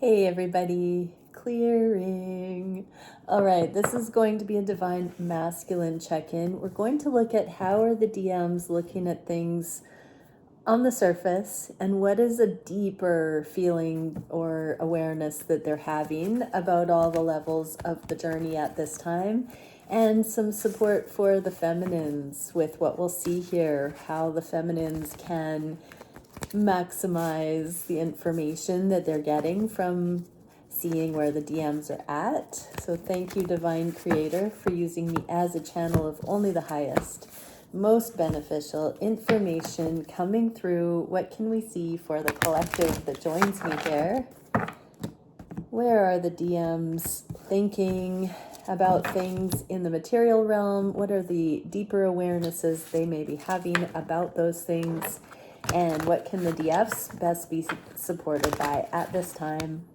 Hey everybody, clearing. All right, this is going to be a divine masculine check-in. We're going to look at how are the DMs looking at things on the surface and what is a deeper feeling or awareness that they're having about all the levels of the journey at this time, and some support for the feminines with what we'll see here, how the feminines can maximize the information that they're getting from seeing where the DMs are at. So thank you, Divine Creator, for using me as a channel of only the highest, most beneficial information coming through. What can we see for the collective that joins me here? Where are the DMs thinking about things in the material realm? What are the deeper awarenesses they may be having about those things? And what can the DFs best be supported by at this time?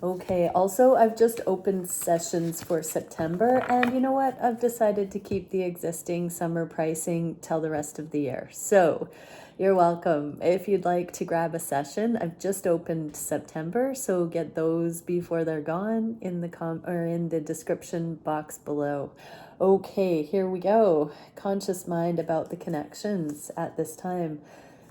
Okay, also I've just opened sessions for September, and you know what? I've decided to keep the existing summer pricing till the rest of the year. So you're welcome. If you'd like to grab a session, I've just opened September, so get those before they're gone in the in the description box below. Okay, here we go. Conscious mind about the connections at this time.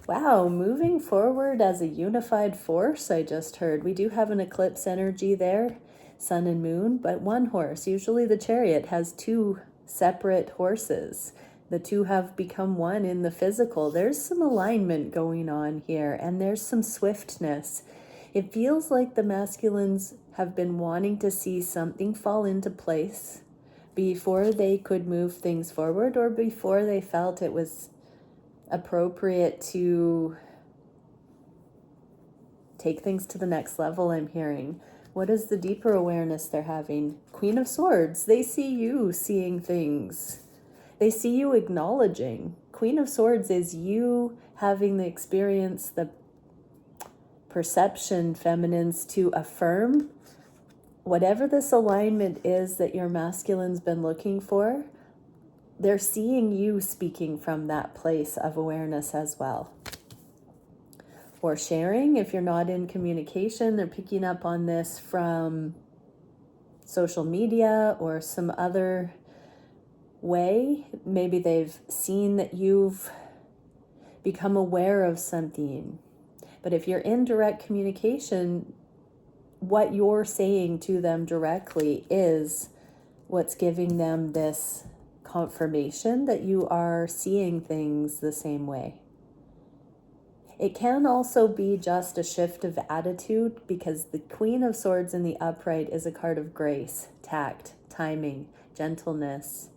Wow, moving forward as a unified force, I just heard. We do have an eclipse energy there, sun and moon, but one horse. Usually the chariot has two separate horses. The two have become one in the physical. There's some alignment going on here, and there's some swiftness. It feels like the masculines have been wanting to see something fall into place before they could move things forward, or before they felt it was appropriate to take things to the next level. I'm hearing. What is the deeper awareness they're having? Queen of Swords. They see you seeing things. They see you acknowledging. Queen of Swords is you having the experience, the perception, feminines, to affirm whatever this alignment is that your masculine's been looking for. They're seeing you speaking from that place of awareness as well. Or sharing, if you're not in communication, they're picking up on this from social media or some other way. Maybe they've seen that you've become aware of something. But if you're in direct communication, what you're saying to them directly is what's giving them this confirmation that you are seeing things the same way. It can also be just a shift of attitude, because the Queen of Swords in the upright is a card of grace, tact, timing, gentleness.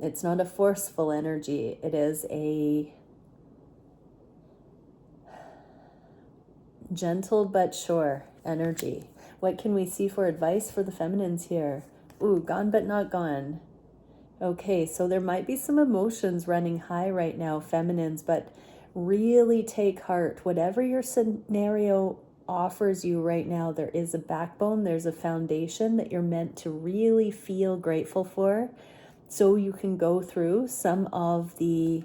It's not a forceful energy. It is a gentle but sure energy. What can we see for advice for the feminines here? Ooh, gone but not gone. Okay, so there might be some emotions running high right now, feminines, but really take heart. Whatever your scenario offers you right now, there is a backbone, there's a foundation that you're meant to really feel grateful for, so you can go through some of the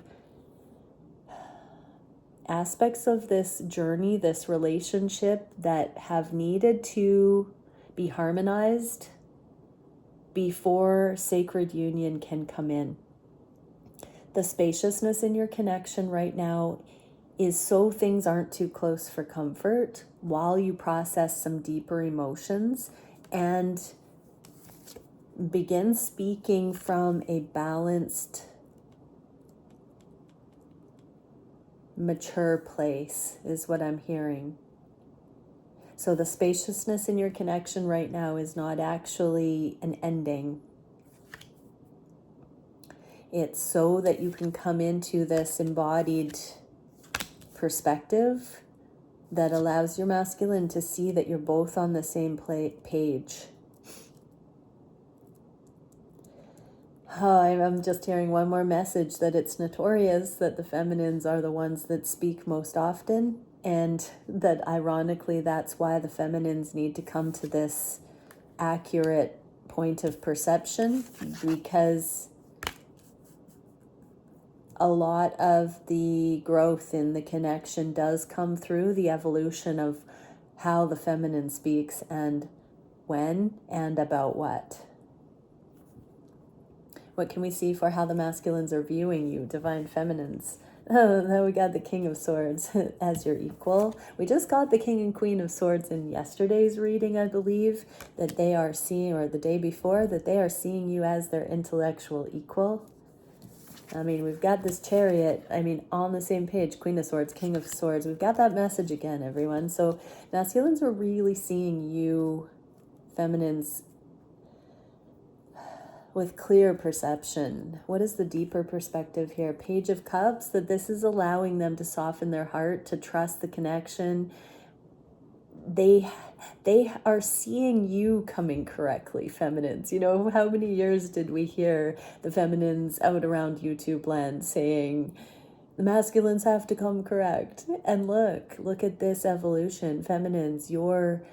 aspects of this journey, this relationship, that have needed to be harmonized before sacred union can come in. The spaciousness in your connection right now is so things aren't too close for comfort while you process some deeper emotions and begin speaking from a balanced, mature place is what I'm hearing. So the spaciousness in your connection right now is not actually an ending. It's so that you can come into this embodied perspective that allows your masculine to see that you're both on the same page. I'm just hearing one more message, that it's notorious that the feminines are the ones that speak most often, and that ironically that's why the feminines need to come to this accurate point of perception, because a lot of the growth in the connection does come through the evolution of how the feminine speaks and when and about what. What can we see for how the masculines are viewing you, divine feminines? Oh, now we got the King of Swords as your equal. We just got the King and Queen of Swords in yesterday's reading, I believe, that they are seeing, or the day before, that they are seeing you as their intellectual equal. I mean, we've got this Chariot, on the same page, Queen of Swords, King of Swords. We've got that message again, everyone. So masculines are really seeing you, feminines, with clear perception. What is the deeper perspective here? Page of Cups, that this is allowing them to soften their heart, to trust the connection. They are seeing you coming correctly, feminines. You know, how many years did we hear the feminines out around YouTube land saying, the masculines have to come correct? And look at this evolution. Feminines, you're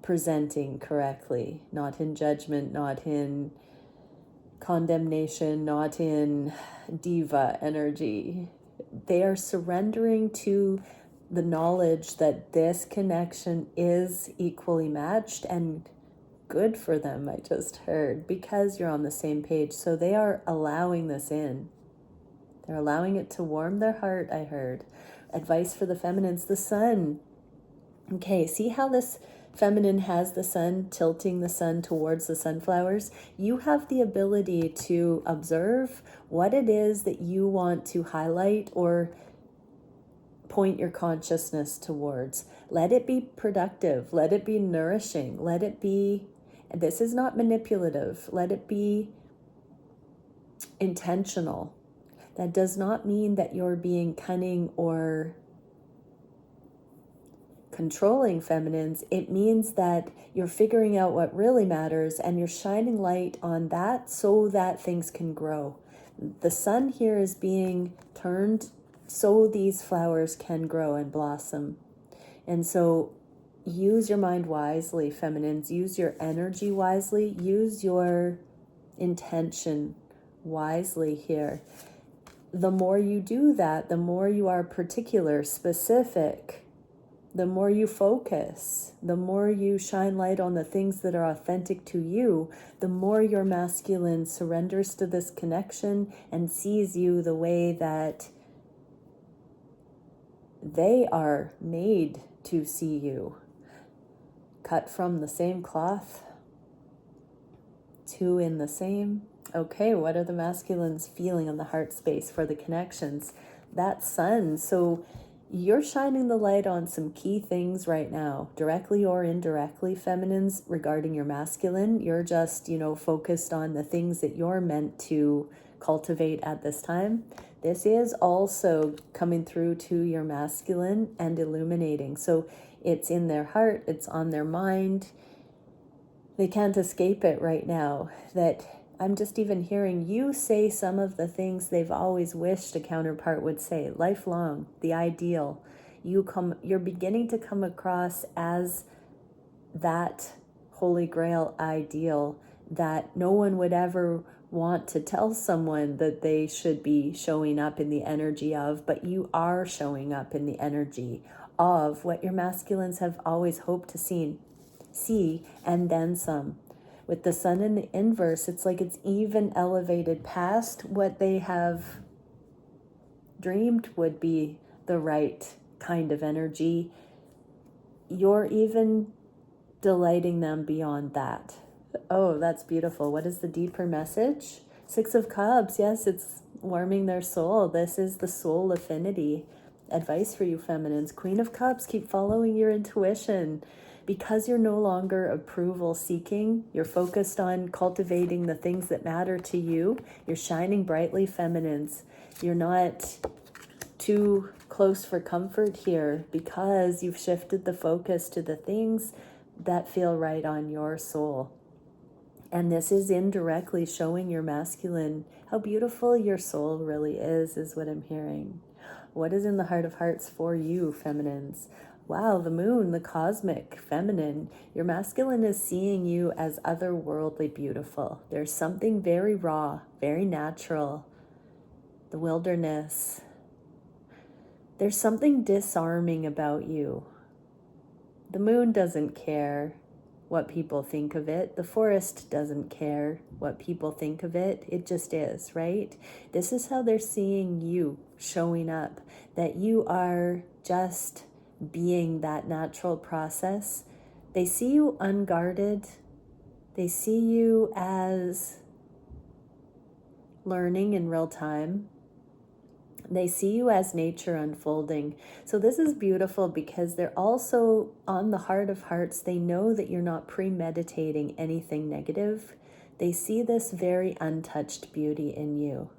presenting correctly, not in judgment, not in condemnation, not in diva energy. They are surrendering to the knowledge that this connection is equally matched and good for them, I just heard, because you're on the same page. So they are allowing this in. They're allowing it to warm their heart, I heard. Advice for the feminines, the sun. Okay, see how this feminine has the sun, tilting the sun towards the sunflowers? You have the ability to observe what it is that you want to highlight or point your consciousness towards. Let it be productive. Let it be nourishing. Let it be, and this is not manipulative, let it be intentional. That does not mean that you're being cunning or controlling, feminines. It means that you're figuring out what really matters and you're shining light on that so that things can grow. The sun here is being turned so these flowers can grow and blossom. And so use your mind wisely, feminines. Use your energy wisely. Use your intention wisely here. The more you do that, the more you are particular, specific, the more you focus, the more you shine light on the things that are authentic to you, the more your masculine surrenders to this connection and sees you the way that they are made to see you. Cut from the same cloth, two in the same. Okay, what are the masculines feeling on the heart space for the connections? That sun. So you're shining the light on some key things right now, directly or indirectly, feminines, regarding your masculine. You're just, focused on the things that you're meant to cultivate at this time. This is also coming through to your masculine and illuminating. So it's in their heart, it's on their mind. They can't escape it right now. That I'm just even hearing you say some of the things they've always wished a counterpart would say. Lifelong, the ideal. You're beginning to come across as that Holy Grail ideal that no one would ever want to tell someone that they should be showing up in the energy of, but you are showing up in the energy of what your masculines have always hoped to see, and then some. With the sun in the inverse, it's like it's even elevated past what they have dreamed would be the right kind of energy. You're even delighting them beyond that. Oh, that's beautiful. What is the deeper message? Six of Cups. Yes, it's warming their soul. This is the soul affinity. Advice for you, feminines. Queen of Cups, keep following your intuition. Because you're no longer approval seeking, you're focused on cultivating the things that matter to you. You're shining brightly, feminines. You're not too close for comfort here because you've shifted the focus to the things that feel right on your soul. And this is indirectly showing your masculine how beautiful your soul really is what I'm hearing. What is in the heart of hearts for you, feminines? Wow, the moon, the cosmic feminine. Your masculine is seeing you as otherworldly beautiful. There's something very raw, very natural, the wilderness. There's something disarming about you. The moon doesn't care what people think of it. The forest doesn't care what people think of it. It just is, right? This is how they're seeing you showing up, that you are just being that natural process. They see you unguarded. They see you as learning in real time. They see you as nature unfolding. So this is beautiful because they're also on the heart of hearts. They know that you're not premeditating anything negative. They see this very untouched beauty in you.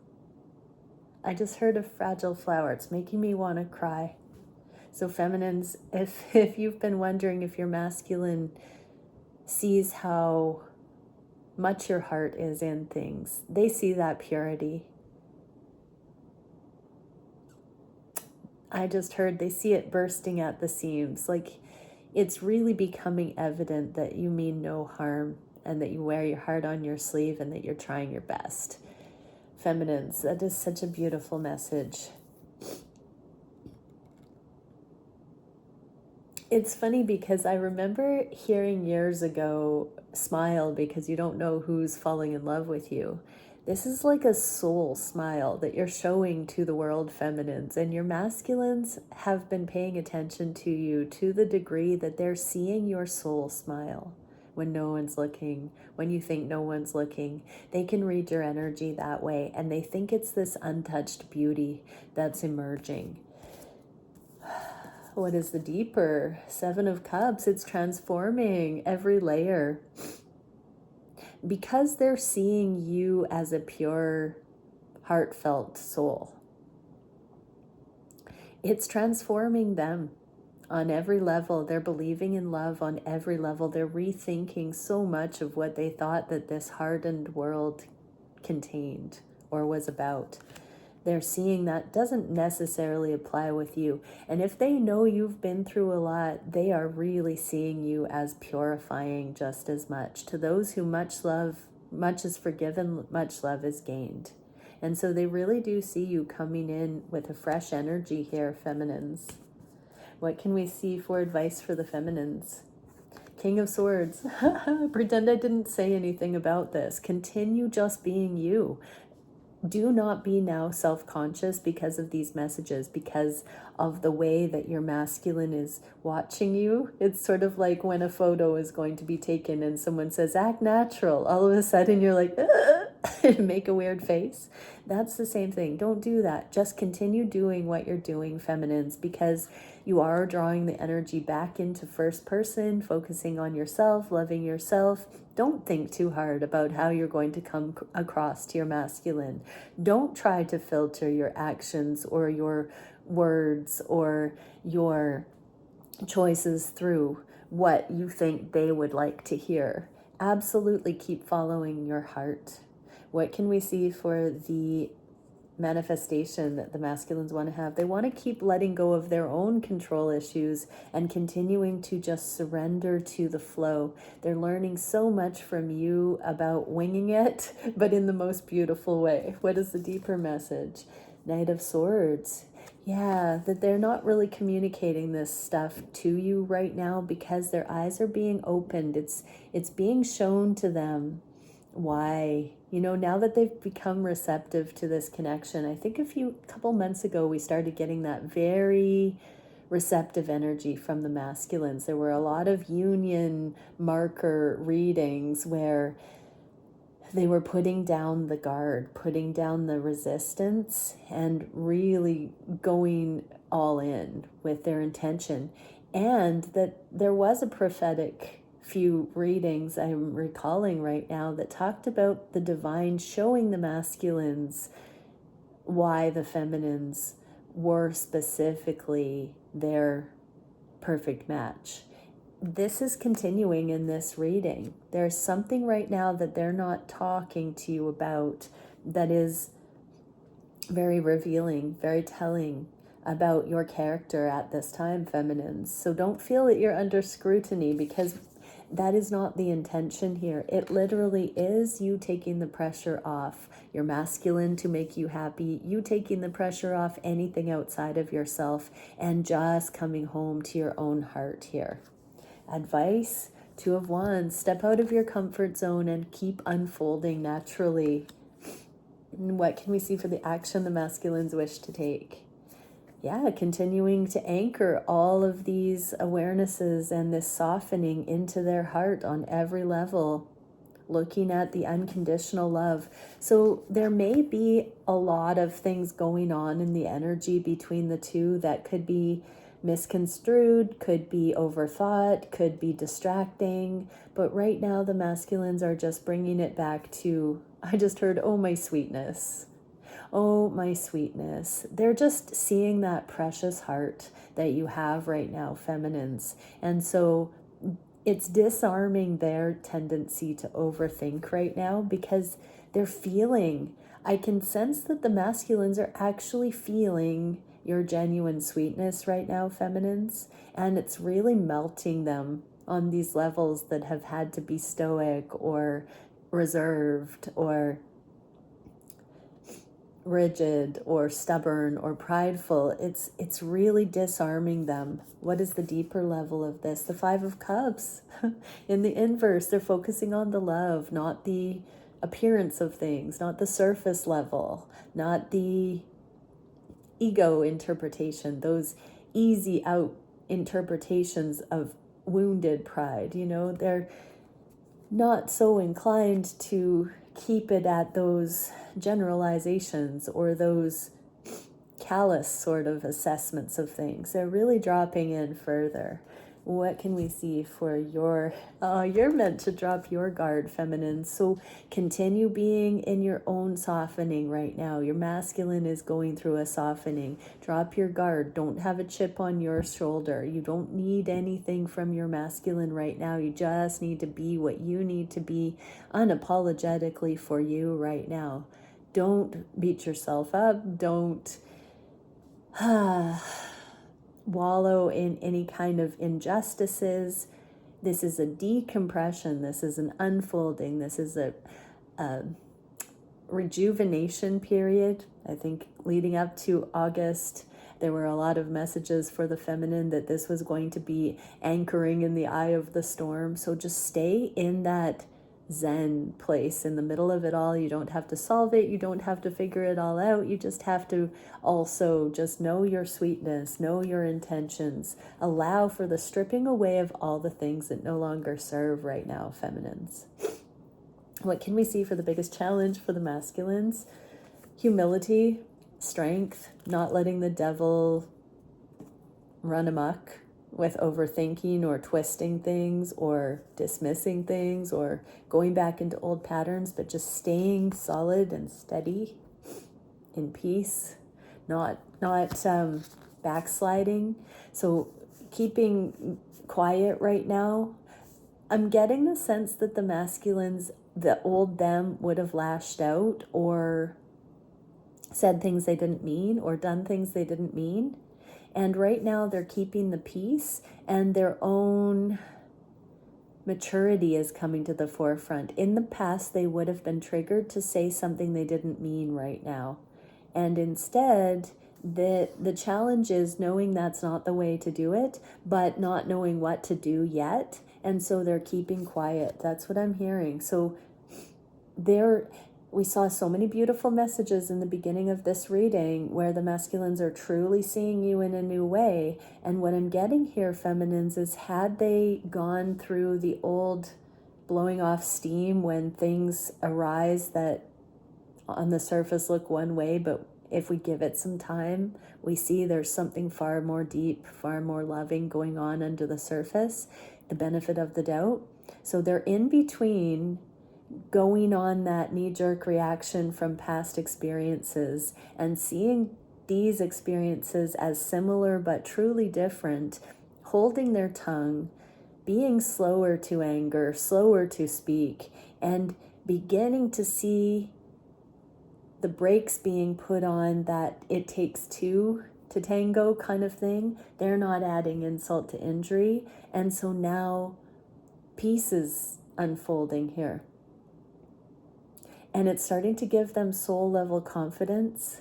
I just heard a fragile flower. It's making me want to cry. So feminines, if you've been wondering if your masculine sees how much your heart is in things, they see that purity. I just heard they see it bursting at the seams. Like it's really becoming evident that you mean no harm and that you wear your heart on your sleeve and that you're trying your best. Feminines, that is such a beautiful message. It's funny because I remember hearing years ago, smile because you don't know who's falling in love with you. This is like a soul smile that you're showing to the world, feminines, and your masculines have been paying attention to you to the degree that they're seeing your soul smile when no one's looking, when you think no one's looking. They can read your energy that way, and they think it's this untouched beauty that's emerging. What is the deeper? Seven of Cups. It's transforming every layer. Because they're seeing you as a pure, heartfelt soul. It's transforming them on every level. They're believing in love on every level. They're rethinking so much of what they thought that this hardened world contained or was about. They're seeing that doesn't necessarily apply with you. And if they know you've been through a lot, they are really seeing you as purifying just as much. To those who much is forgiven, much love is gained. And so they really do see you coming in with a fresh energy here, feminines. What can we see for advice for the feminines? King of Swords. Pretend I didn't say anything about this. Continue just being you. Do not be now self-conscious because of these messages, because of the way that your masculine is watching you. It's sort of like when a photo is going to be taken and someone says, act natural. All of a sudden you're like, make a weird face. That's the same thing. Don't do that. Just continue doing what you're doing, feminines, because you are drawing the energy back into first person, focusing on yourself, loving yourself. Don't think too hard about how you're going to come across to your masculine. Don't try to filter your actions or your words or your choices through what you think they would like to hear. Absolutely keep following your heart. What can we see for the manifestation that the masculines want to have? They want to keep letting go of their own control issues and continuing to just surrender to the flow. They're learning so much from you about winging it, but in the most beautiful way. What is the deeper message? Knight of Swords. Yeah, that they're not really communicating this stuff to you right now because their eyes are being opened. It's being shown to them why, now that they've become receptive to this connection. I think couple months ago we started getting that very receptive energy from the masculines. There were a lot of union marker readings where they were putting down the guard, putting down the resistance, and really going all in with their intention. And that there was a prophetic few readings I'm recalling right now that talked about the divine showing the masculines why the feminines were specifically their perfect match. This is continuing in this reading. There's something right now that they're not talking to you about that is very revealing, very telling about your character at this time, feminines. So don't feel that you're under scrutiny, because that is not the intention here. It literally is you taking the pressure off your masculine to make you happy, you taking the pressure off anything outside of yourself, and just coming home to your own heart here. Advice, Two of Wands, step out of your comfort zone and keep unfolding naturally. And what can we see for the action the masculines wish to take? Yeah, continuing to anchor all of these awarenesses and this softening into their heart on every level, looking at the unconditional love. So there may be a lot of things going on in the energy between the two that could be misconstrued, could be overthought, could be distracting. But right now the masculines are just bringing it back to, I just heard, oh, my sweetness. Oh, my sweetness. They're just seeing that precious heart that you have right now, feminines. And so it's disarming their tendency to overthink right now, because they're feeling, I can sense that the masculines are actually feeling your genuine sweetness right now, feminines, and it's really melting them on these levels that have had to be stoic or reserved or rigid or stubborn or prideful. It's really disarming them. What is the deeper level of this? The Five of Cups in the inverse. They're focusing on the love, not the appearance of things, not the surface level, not the ego interpretation, those easy out interpretations of wounded pride. They're not so inclined to keep it at those generalizations or those callous sort of assessments of things. They're really dropping in further. What can we see for you're meant to drop your guard, feminine. So continue being in your own softening right now. Your masculine is going through a softening. Drop your guard. Don't have a chip on your shoulder. You don't need anything from your masculine right now. You just need to be what you need to be unapologetically for you right now. Don't beat yourself up. Don't wallow in any kind of injustices. This is a decompression. This is an unfolding. This is a rejuvenation period. I think leading up to August, there were a lot of messages for the feminine that this was going to be anchoring in the eye of the storm. So just stay in that Zen place in the middle of it all. You don't have to solve it. You don't have to figure it all out. You just have to also just know your sweetness, know your intentions, allow for the stripping away of all the things that no longer serve right now, feminines. What can we see for the biggest challenge for the masculines? Humility, strength, not letting the devil run amok with overthinking or twisting things or dismissing things or going back into old patterns, but just staying solid and steady in peace, not backsliding. So keeping quiet right now. I'm getting the sense that the masculines, the old them, would have lashed out or said things they didn't mean or done things they didn't mean. And right now they're keeping the peace, and their own maturity is coming to the forefront. In the past, they would have been triggered to say something they didn't mean right now. And instead, the challenge is knowing that's not the way to do it, but not knowing what to do yet. And so they're keeping quiet. That's what I'm hearing. So we saw so many beautiful messages in the beginning of this reading where the masculines are truly seeing you in a new way. And what I'm getting here, feminines, is had they gone through the old blowing off steam when things arise that on the surface look one way, but if we give it some time, we see there's something far more deep, far more loving going on under the surface, the benefit of the doubt. So they're in between going on that knee-jerk reaction from past experiences and seeing these experiences as similar but truly different, holding their tongue, being slower to anger, slower to speak, and beginning to see the brakes being put on that it takes two to tango kind of thing. They're not adding insult to injury. And so now peace is unfolding here. And it's starting to give them soul level confidence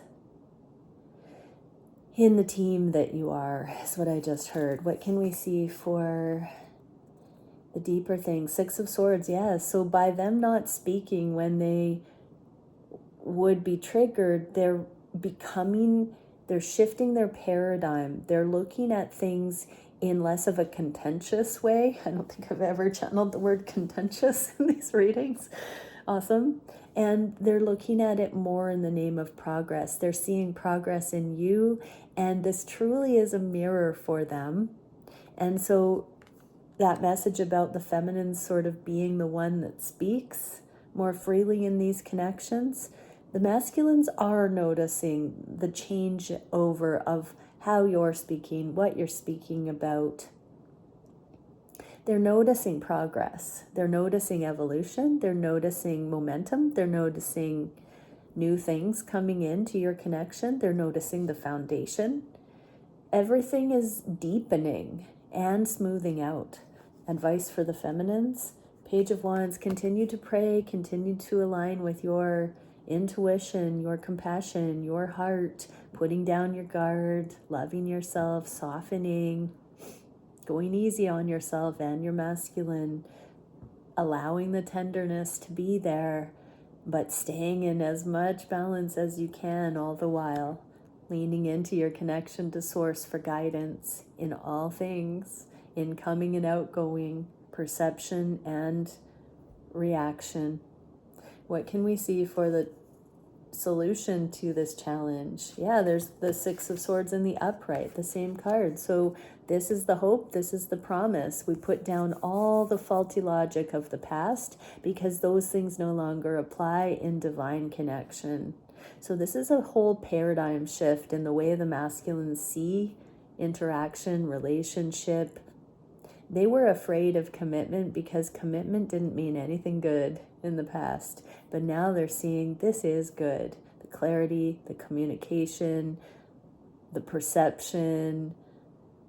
in the team that you are, is what I just heard. What can we see for the deeper things? Six of Swords, yes. So by them not speaking when they would be triggered, they're shifting their paradigm. They're looking at things in less of a contentious way. I don't think I've ever channeled the word contentious in these readings. Awesome. And they're looking at it more in the name of progress. They're seeing progress in you, and this truly is a mirror for them. And so that message about the feminine sort of being the one that speaks more freely in these connections, the masculines are noticing the change over of how you're speaking, what you're speaking about. They're noticing progress. They're noticing evolution. They're noticing momentum. They're noticing new things coming into your connection. They're noticing the foundation. Everything is deepening and smoothing out. Advice for the feminines. Page of Wands, continue to pray, continue to align with your intuition, your compassion, your heart, putting down your guard, loving yourself, softening, going easy on yourself and your masculine, allowing the tenderness to be there, but staying in as much balance as you can all the while, leaning into your connection to source for guidance in all things, incoming and outgoing, perception and reaction. What can we see for the solution to this challenge? Yeah, there's the Six of Swords in the upright, the same card. So this is the hope, this is the promise. We put down all the faulty logic of the past because those things no longer apply in divine connection. So this is a whole paradigm shift in the way the masculines see interaction, relationship. They were afraid of commitment because commitment didn't mean anything good in the past. But now they're seeing this is good. The clarity, the communication, the perception,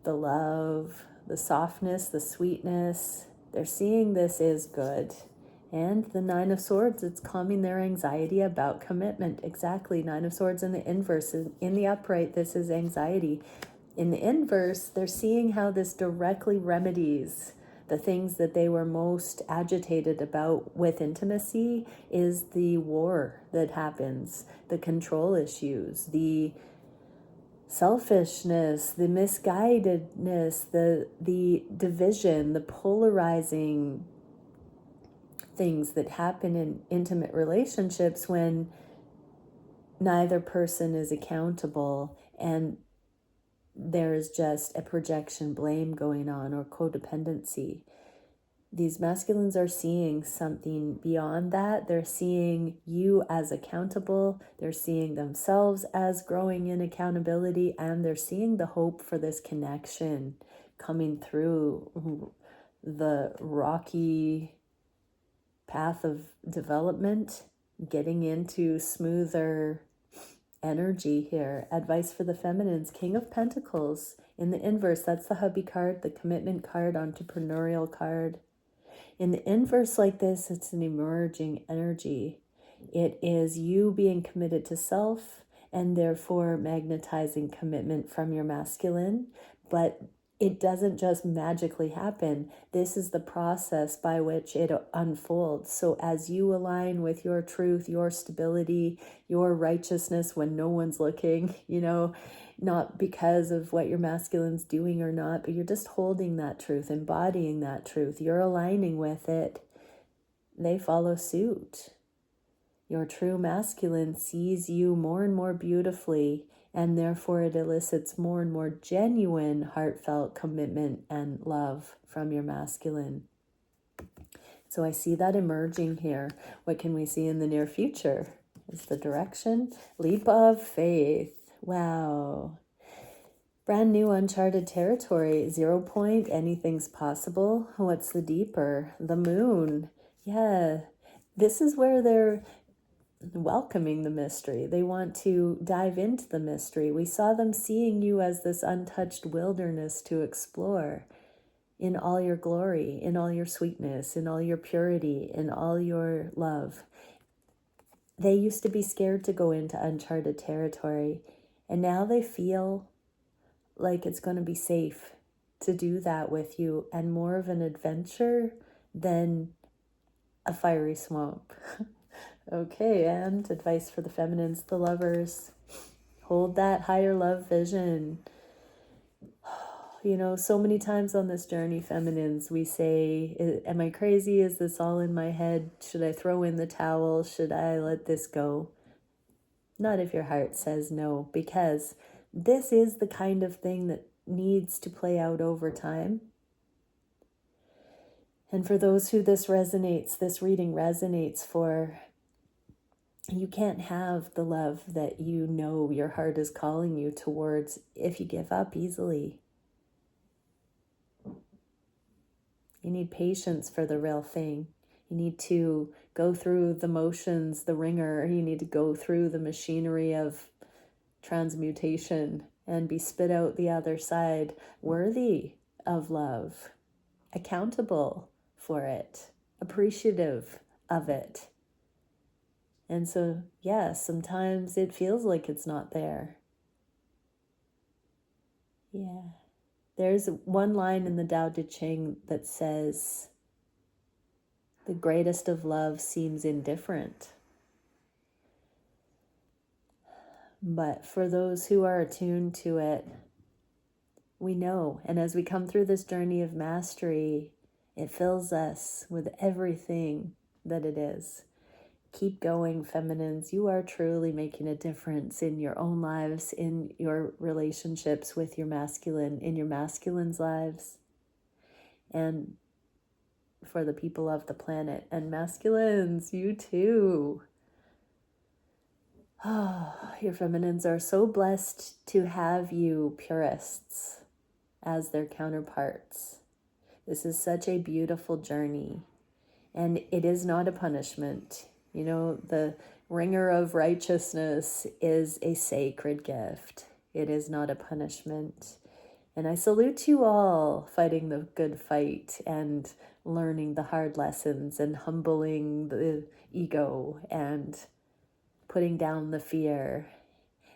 the love, the softness, the sweetness. They're seeing this is good. And the Nine of Swords, it's calming their anxiety about commitment. Exactly. Nine of Swords in the inverse. In the upright, this is anxiety. In the inverse, they're seeing how this directly remedies the things that they were most agitated about with intimacy is the war that happens, the control issues, the selfishness, the misguidedness, the division, the polarizing things that happen in intimate relationships when neither person is accountable and there's just a projection, blame going on, or codependency. These masculines are seeing something beyond that. They're seeing you as accountable. They're seeing themselves as growing in accountability, and they're seeing the hope for this connection coming through the rocky path of development, getting into smoother energy here. Advice for the feminines. King of Pentacles in the inverse. That's the hubby card, the commitment card, entrepreneurial card. In the inverse like this, it's an emerging energy. It is you being committed to self and therefore magnetizing commitment from your masculine. But it doesn't just magically happen. This is the process by which it unfolds. So as you align with your truth, your stability, your righteousness when no one's looking, not because of what your masculine's doing or not, but you're just holding that truth, embodying that truth. You're aligning with it. They follow suit. Your true masculine sees you more and more beautifully, and therefore it elicits more and more genuine, heartfelt commitment and love from your masculine. So I see that emerging here. What can we see in the near future? Is the direction. Leap of faith. Wow. Brand new uncharted territory. 0 point, anything's possible. What's the deeper? The moon. Yeah. This is where they're welcoming the mystery. They want to dive into the mystery. We saw them seeing you as this untouched wilderness to explore. in all your glory, in all your sweetness, in all your purity, in all your love. They used to be scared to go into uncharted territory, and now they feel like it's going to be safe to do that with you, and more of an adventure than a fiery swamp. Okay, and advice for the feminines, the lovers. Hold that higher love vision. You know, so many times on this journey, feminines, we say, am I crazy? Is this all in my head? Should I throw in the towel? Should I let this go? Not if your heart says no, because this is the kind of thing that needs to play out over time. And for those who this reading resonates for, you can't have the love that you know your heart is calling you towards if you give up easily. You need patience for the real thing. You need to go through the motions, the ringer. You need to go through the machinery of transmutation and be spit out the other side worthy of love, accountable for it, appreciative of it. And so, yes, sometimes it feels like it's not there. Yeah. There's one line in the Tao Te Ching that says, the greatest of love seems indifferent. But for those who are attuned to it, we know. And as we come through this journey of mastery, it fills us with everything that it is. Keep going, feminines. You are truly making a difference in your own lives, in your relationships with your masculine, in your masculine's lives, and for the people of the planet. And masculines, you too. Oh, your feminines are so blessed to have you purists as their counterparts. This is such a beautiful journey, and it is not a punishment. You know, the ringer of righteousness is a sacred gift. It is not a punishment. And I salute you all fighting the good fight and learning the hard lessons and humbling the ego and putting down the fear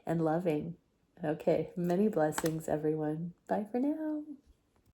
and loving. Okay, many blessings, everyone. Bye for now.